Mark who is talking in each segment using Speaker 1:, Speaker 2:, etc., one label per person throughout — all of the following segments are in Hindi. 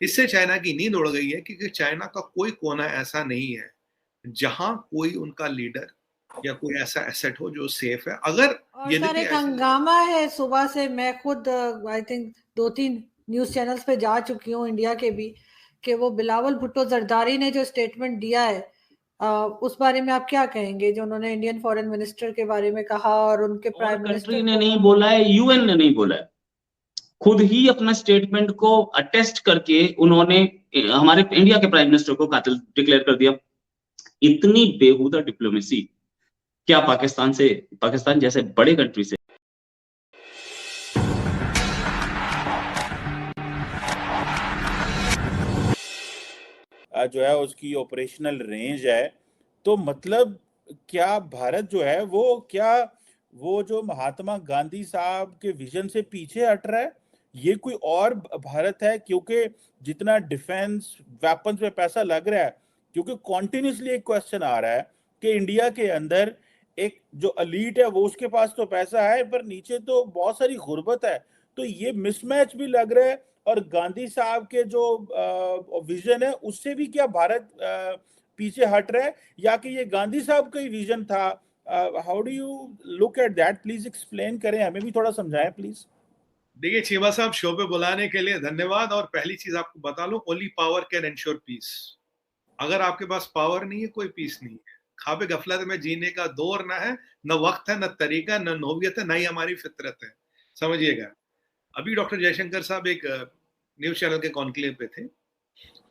Speaker 1: इससे चाइना की नींद उड़ गई है, क्योंकि चाइना का कोई कोना ऐसा नहीं है जहां कोई उनका लीडर या कोई ऐसा एसेट हो जो सेफ है। अगर
Speaker 2: और सर
Speaker 1: यद्यपि
Speaker 2: एक
Speaker 1: ऐसी
Speaker 2: हंगामा है सुबह से। मैं खुद आई थिंक 2-3 न्यूज चैनल्स पे जा चुकी हूँ इंडिया के भी, कि वो बिलावल भुट्टो जरदारी ने जो स्टेटमेंट दिया है, उस बारे में आप क्या कहेंगे, जो उन्होंने इंडियन फॉरेन मिनिस्टर के बारे में कहा और उनके
Speaker 3: और
Speaker 2: प्राइम
Speaker 3: कंट्री
Speaker 2: मिनिस्टर
Speaker 3: ने
Speaker 2: को
Speaker 3: नहीं
Speaker 2: कहा।
Speaker 3: बोला है, यूएन ने नहीं बोला है, खुद ही अपना स्टेटमेंट को अटेस्ट करके उन्होंने हमारे इंडिया के प्राइम मिनिस्टर को कातिल डिक्लेयर कर दिया। इतनी बेहुदा डिप्लोमेसी क्या पाकिस्तान जैसे बड़े कंट्री से?
Speaker 4: जो है उसकी ऑपरेशनल रेंज है, तो मतलब क्या भारत जो है वो जो महात्मा गांधी साहब के विजन से पीछे हट रहा है? ये कोई और भारत है? क्योंकि जितना डिफेंस वेपन्स पे पैसा लग रहा है, क्योंकि कॉन्टिन्यूसली एक क्वेश्चन आ रहा है कि इंडिया के अंदर एक जो अलीट है वो उसके पास तो पैसा है, पर नीचे तो बहुत सारी गुर्बत है। तो ये मिसमैच भी लग रहा है। और गांधी साहब के जो विजन है उससे भी क्या भारत पीछे हट रहा है, या कि ये गांधी साहब का ही विजन था? How do you look at that? Please explain करें, हमें भी थोड़ा समझाएं प्लीज।
Speaker 1: देखिए चीमा साहब, शो पे बुलाने के लिए धन्यवाद। और पहली चीज आपको बता लूं, only power can ensure peace. अगर आपके पास पावर नहीं है, कोई पीस नहीं है। ख्वाब गफलत में जीने का दौर ना है, न वक्त है, न तरीका, न नोबियत है, न ही हमारी फितरत है। समझिएगा। अभी डॉक्टर जयशंकर साहब एक न्यूज चैनल के कॉन्क्लेव पे थे।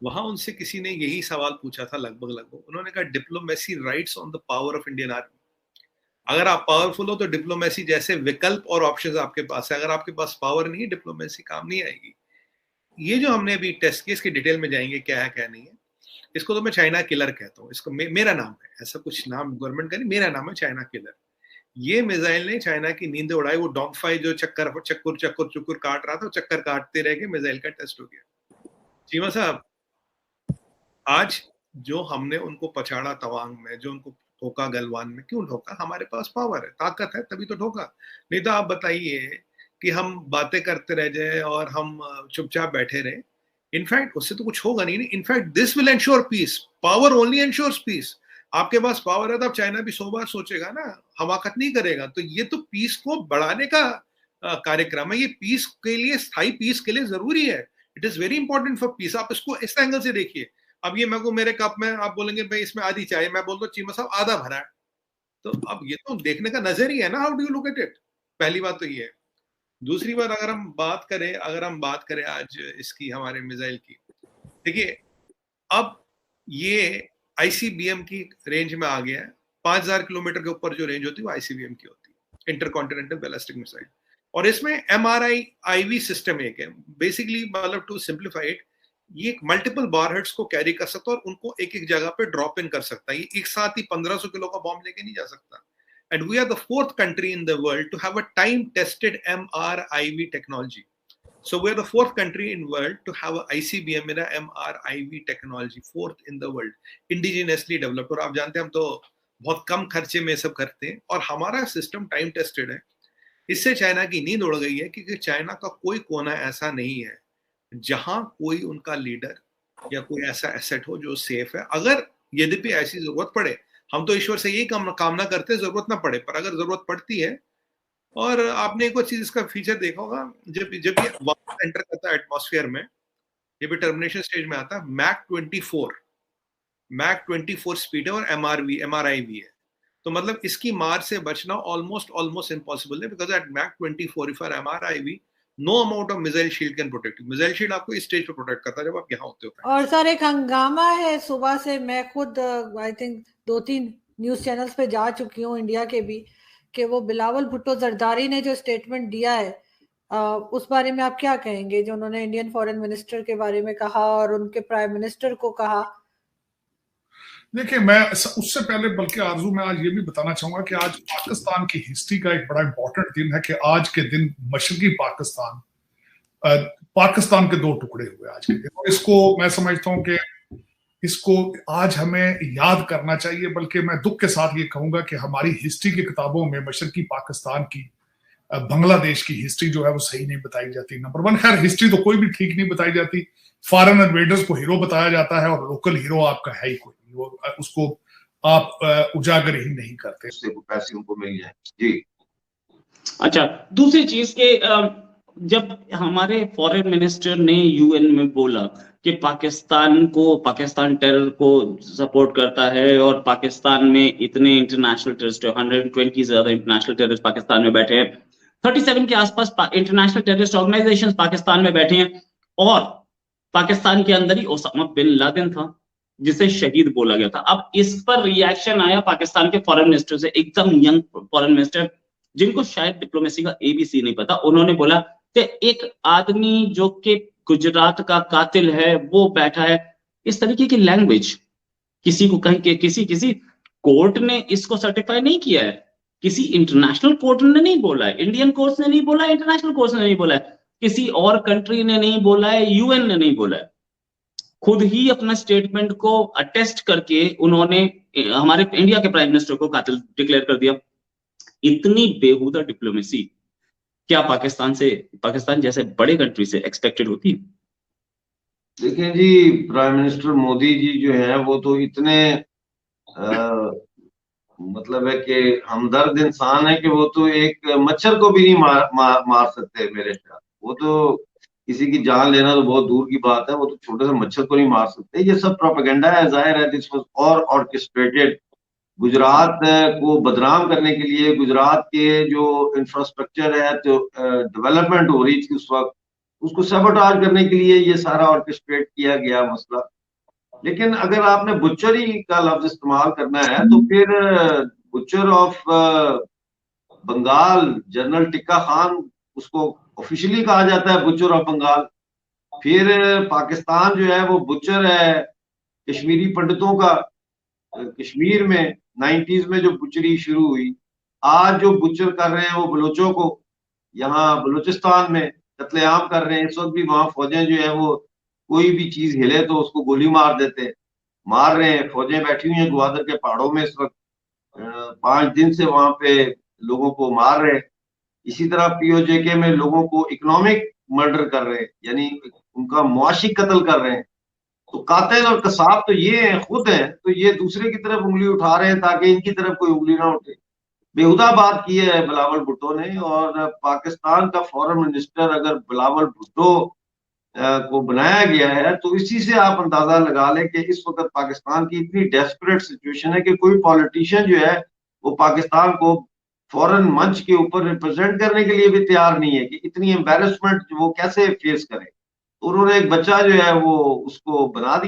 Speaker 1: वहां उनसे किसी ने यही सवाल पूछा था, लगभग लगभग। उन्होंने कहा, diplomacy rights on the power of Indian army. अगर आप पावरफुल हो तो डिप्लोमेसी जैसे विकल्प और ऑप्शंस आपके पास है। अगर आपके पास पावर नहीं है, डिप्लोमेसी काम नहीं आएगी। ये जो हमने अभी टेस्ट केस की डिटेल में जाएंगे, क्या है क्या नहीं है। इसको तो मैं चाइना किलर कहता हूँ। इसको मेरा नाम है, ऐसा कुछ नाम गवर्नमेंट का नहीं, मेरा नाम है चाइना किलर। ये मिसाइल ने चाइना की नींद उड़ाई। वो डॉग फाइट जो चक्कर चक्कर चक्कर चुक्कर काट रहा था, चक्कर काटते रह के मिसाइल का टेस्ट हो गया। चीमा साहब, आज जो हमने उनको पछाड़ा तवांग में, जो उनको ठोका गलवान में, क्यों ठोका? हमारे पास पावर है, ताकत है, तभी तो ठोका। नहीं तो आप बताइए कि हम बातें करते रह जाए और हम चुपचाप बैठे रहे। इनफैक्ट उससे तो कुछ होगा नहीं। In fact this will ensure peace. Power only ensures peace. आपके पास पावर है तो अब चाइना भी 100 बार सोचेगा ना, हमाकत नहीं करेगा। तो ये तो पीस को बढ़ाने का कार्यक्रम है। ये पीस के लिए, स्थायी पीस के लिए जरूरी है। It is very important for piece. आप इसको इस एंगल से देखिए। अब ये मैं को मेरे कप में आप बोलेंगे भाई इसमें आधी चाय, मैं बोलता हूँ चीमा साहब आधा भरा है। तो अब ये तो देखने का नजरिया है ना, how do you look at it. पहली बात तो ये है। दूसरी बात, अगर हम बात करें आज इसकी, हमारे मिसाइल की, देखिए अब ये आईसीबीएम की रेंज में आ गया है। 5000 किलोमीटर के ऊपर जो रेंज होती है वो आईसीबीएम की होती है, इंटरकॉन्टिनेंटल बैलिस्टिक मिसाइल। और इसमें एमआरआई आईवी सिस्टम एक है। बेसिकली मतलब टू सिंप्लीफाई इट, ये मल्टीपल बारहेड्स को कैरी कर सकता है और उनको एक एक जगह पे ड्रॉप इन कर सकता है। ये एक साथ ही 1500 किलो का बॉम्ब लेके नहीं जा सकता। And we are the fourth country in the world to have a time tested MIRV technology. So we're the fourth country in world to have a ICBM in a MRIV technology, fourth in the world, indigenously developed। और आप जानते हैं हम तो बहुत कम खर्चे में सब करते हैं और हमारा सिस्टम टाइम टेस्टेड है। इससे चाइना की नींद उड़ गई है, क्योंकि चाइना का कोई कोना ऐसा नहीं है जहां कोई उनका लीडर या कोई ऐसा एसेट हो जो सेफ है। अगर यद्यपि ऐसी जरूरत पड़े, हम तो ईश्वर से यही कामना करते हैं जरूरत ना पड़े, पर अगर जरूरत पड़ती है। और आपने एक और चीज इसका फीचर देखा होगा, जब जब ये वापस एंटर करता है एटमॉस्फेयर में, जब ये टर्मिनेशन स्टेज में आता है, मैक 24 स्पीड है और एमआरआईवी है। तो मतलब इसकी मार से बचना ऑलमोस्ट इम्पॉसिबल है, because at Mach 24 if our MIRV, no amount of missile shield can protect you. Missile shield आपको इस स्टेज पे प्रोटेक्ट करता है जब आप यहाँ होते हो।
Speaker 2: और सर एक हंगामा है सुबह से। मैं खुद आई थिंक 2-3 न्यूज चैनल्स पे जा चुकी हूँ इंडिया के भी, कि वो बिलावल भुट्टो जरदारी ने जो स्टेटमेंट दिया है, उस बारे में आप क्या कहेंगे, जो उन्होंने इंडियन फॉरेन मिनिस्टर के बारे में कहा और उनके प्राइम मिनिस्टर को कहा।
Speaker 5: देखिए, मैं उससे पहले बल्कि आरजू मैं आज ये भी बताना चाहूंगा कि आज पाकिस्तान की हिस्ट्री का एक बड़ा इंपॉर्टेंट दिन है, कि आज के दिन मशरकी पाकिस्तान के दो टुकड़े हुए आज के दिन। और इसको मैं समझता हूं कि इसको आज हमें याद करना चाहिए। बल्कि मैं दुख के साथ ये कहूंगा कि हमारी हिस्ट्री की किताबों में मशरकी पाकिस्तान की बांग्लादेश की हिस्ट्री जो है वो सही नहीं बताई जाती। नंबर वन, खैर हिस्ट्री तो कोई भी ठीक नहीं बताई जाती, फॉरेन इन्वेडर्स को हीरो बताया जाता है और लोकल हीरो आपका है ही कोई नहीं, वो उसको आप उजागर ही नहीं करते,
Speaker 6: उससे पैसे उनको मिल जाए। जी
Speaker 3: अच्छा, दूसरी चीज के जब हमारे फॉरेन मिनिस्टर ने यूएन में बोला कि पाकिस्तान टेरर को सपोर्ट करता है और पाकिस्तान में इतने इंटरनेशनल टेररिस्ट 120 से ज्यादा इंटरनेशनल टेररिस्ट पाकिस्तान में बैठे हैं, 37 के आसपास इंटरनेशनल टेररिस्ट ऑर्गेनाइजेशंस पाकिस्तान में बैठे हैं, और पाकिस्तान के अंदर ही ओसामा बिन लादेन था जिसे शहीद बोला गया था। अब इस पर रिएक्शन आया पाकिस्तान के फॉरेन मिनिस्टर से, एकदम यंग फॉरेन मिनिस्टर जिनको शायद डिप्लोमेसी का एबीसी नहीं पता। उन्होंने बोला कि एक आदमी जो कि गुजरात का कातिल है वो बैठा है। इस तरीके की लैंग्वेज किसी को कहीं के किसी कोर्ट ने इसको सर्टिफाई नहीं किया है, किसी इंटरनेशनल कोर्ट ने नहीं बोला है, इंडियन कोर्ट ने नहीं बोला है, इंटरनेशनल कोर्ट ने नहीं बोला है, किसी और कंट्री ने नहीं बोला है, यूएन ने नहीं बोला है। खुद ही अपना स्टेटमेंट को अटेस्ट करके उन्होंने हमारे इंडिया के प्राइम मिनिस्टर को कातिल डिक्लेयर कर दिया। इतनी बेहुदा डिप्लोमेसी क्या पाकिस्तान जैसे बड़े कंट्री से एक्सपेक्टेड होती है?
Speaker 6: देखिए जी, प्राइम मिनिस्टर मोदी जी जो है वो तो इतने मतलब है कि हमदर्द इंसान है कि वो तो एक मच्छर को भी नहीं मार सकते मेरे ख्याल। वो तो किसी की जान लेना तो बहुत दूर की बात है, वो तो छोटे से मच्छर को नहीं मार सकते। ये सब प्रोपेगेंडा है, जाहिर है दिस वाज और ऑर्केस्ट्रेटेड गुजरात को बदनाम करने के लिए। गुजरात के जो इंफ्रास्ट्रक्चर है तो डेवलपमेंट हो रही थी उस वक्त, उसको सबोटाज करने के लिए ये सारा ऑर्केस्ट्रेट किया गया मसला। लेकिन अगर आपने बुचरी का लफ्ज इस्तेमाल करना है तो फिर butcher of Bengal general Tikka Khan, उसको ऑफिशियली कहा जाता है बुचर ऑफ बंगाल। फिर पाकिस्तान जो है वो बुचर है कश्मीरी पंडितों का। कश्मीर में 90s में जो बुचरी शुरू हुई, आज जो बुचर कर रहे हैं वो बलोचों को, यहाँ बलूचिस्तान में कत्लेआम कर रहे हैं। इस वक्त भी वहां फौजें जो है वो कोई भी चीज हिले तो उसको गोली मार रहे हैं। फौजें बैठी हुई हैं ग्वादर के पहाड़ों में इस वक्त, 5 दिन से वहां पे लोगों को मार रहे हैं। इसी तरह पीओजेके में लोगों को इकोनॉमिक मर्डर कर रहे हैं, यानी उनका मुआशी कत्ल कर रहे हैं। तो कातिल और कसाब तो ये हैं, खुद हैं, तो ये दूसरे की तरफ उंगली उठा रहे हैं ताकि इनकी तरफ कोई उंगली ना उठे। बेहुदा बात की है बिलावल भुट्टो ने। और पाकिस्तान का फॉरेन मिनिस्टर अगर बिलावल भुट्टो को बनाया गया है तो इसी से आप अंदाजा लगा लें कि इस वक्त पाकिस्तान की इतनी डेस्परेट सिचुएशन है कि कोई पॉलिटिशियन जो है वो पाकिस्तान को फॉरेन मंच के ऊपर रिप्रेजेंट करने के लिए भी तैयार नहीं है कि इतनी एम्बेरसमेंट वो कैसे फेस करे। उन्होंने एक बच्चा जो है वो उसको बना दिया।